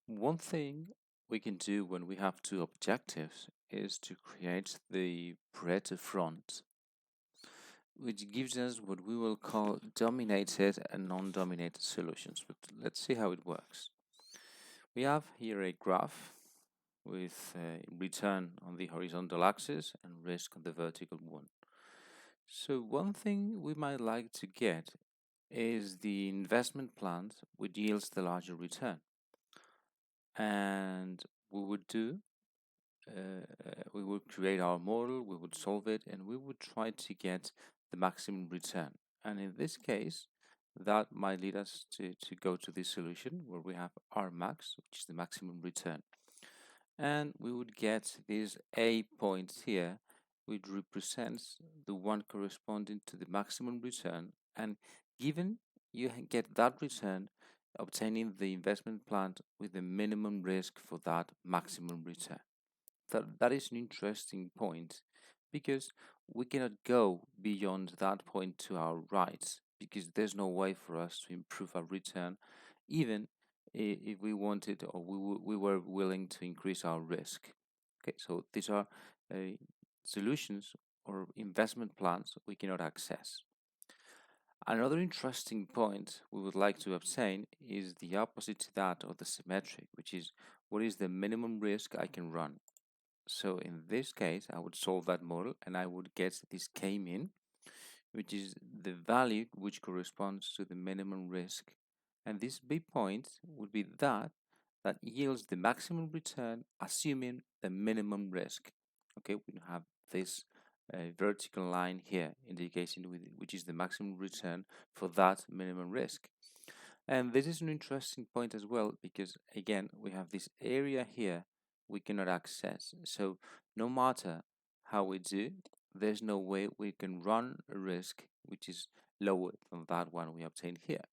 One thing we can do when we have two objectives is to create the Pareto front, which gives us what we will call dominated and non-dominated solutions. But let's see how it works. We have here a graph with return on the horizontal axis and risk on the vertical one. So one thing we might like to get is the investment plan which yields the larger return. And we would do we would create our model, we would solve it, and we would try to get the maximum return. And in this case, that might lead us to go to this solution where we have our max, which is the maximum return. And we would get this A point here, which represents the one corresponding to the maximum return. And given you get that return, obtaining the investment plan with the minimum risk for that maximum return. That is an interesting point because we cannot go beyond that point to our right because there's no way for us to improve our return even if we wanted or we were willing to increase our risk. Okay, so these are solutions or investment plans we cannot access. Another interesting point we would like to obtain is the opposite to that of the symmetric, which is what is the minimum risk I can run. So in this case, I would solve that model and I would get this k-min, which is the value which corresponds to the minimum risk. And this B point would be that yields the maximum return assuming the minimum risk. Okay, we have this vertical line here indicating which is the maximum return for that minimum risk. And this is an interesting point as well because again we have this area here we cannot access. So no matter how we do, there's no way we can run a risk which is lower than that one we obtained here.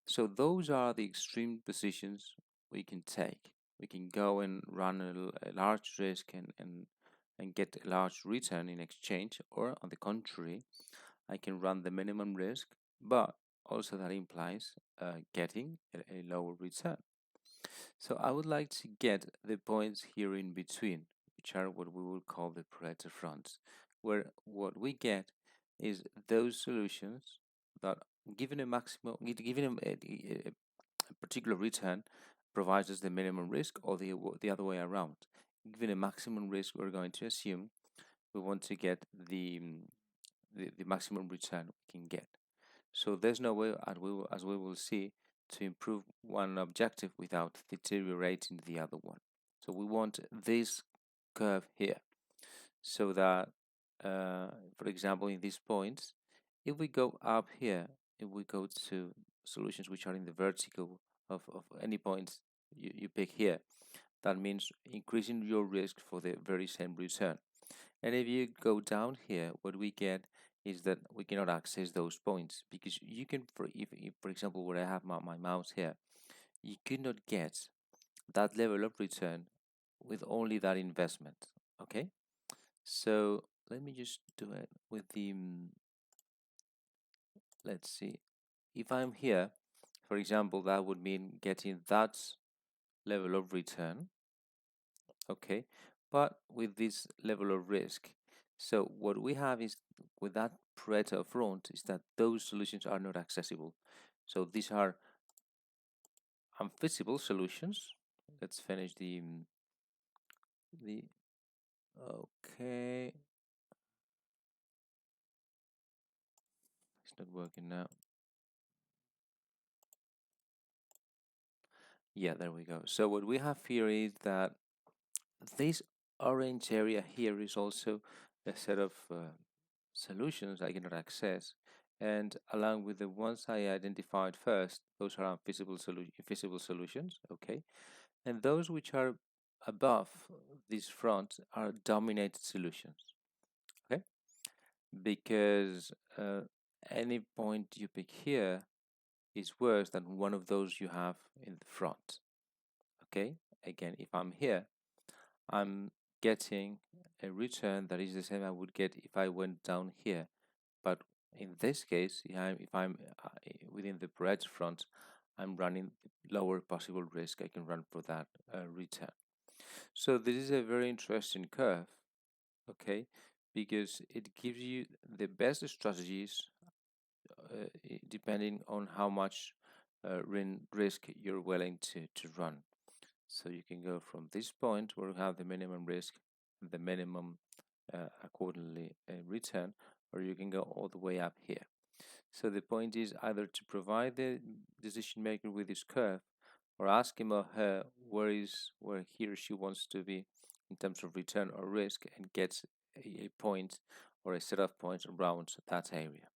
So those are the extreme positions we can take. We can go and run a large risk and get a large return in exchange, or on the contrary, I can run the minimum risk, but also that implies getting a lower return. So I would like to get the points here in between, which are what we will call the Pareto fronts, where what we get is those solutions that given a maximum, given a particular return, provides us the minimum risk, or the other way around. Given a maximum risk, we're going to assume we want to get the maximum return we can get. So there's no way, as we will see, to improve one objective without deteriorating the other one. So we want this curve here, so that, for example, in these points, if we go up here, if we go to solutions which are in the vertical of any points you pick here, that means increasing your risk for the very same return. And if you go down here, what we get is that we cannot access those points because you can, if for example, where I have my mouse here, you could not get that level of return with only that investment. Okay, so let me just do it with the, let's see, if I'm here, for example, that would mean getting that level of return, okay, but with this level of risk. So what we have is with that Pareto front is that those solutions are not accessible. So these are unfeasible solutions. Let's finish the okay. It's not working now. Yeah, there we go. So what we have here is that this orange area here is also a set of solutions I cannot access, and along with the ones I identified first, those are infeasible solutions, okay, and those which are above this front are dominated solutions, okay, because any point you pick here is worse than one of those you have in the front, okay. Again, if I'm here, I'm getting a return that is the same I would get if I went down here. But in this case, if I'm within the Pareto front, I'm running the lower possible risk I can run for that return. So this is a very interesting curve, okay, because it gives you the best strategies depending on how much risk you're willing to run. So you can go from this point where you have the minimum risk, the minimum accordingly return, or you can go all the way up here. So the point is either to provide the decision maker with this curve or ask him or her where he or she wants to be in terms of return or risk and gets a point or a set of points around that area.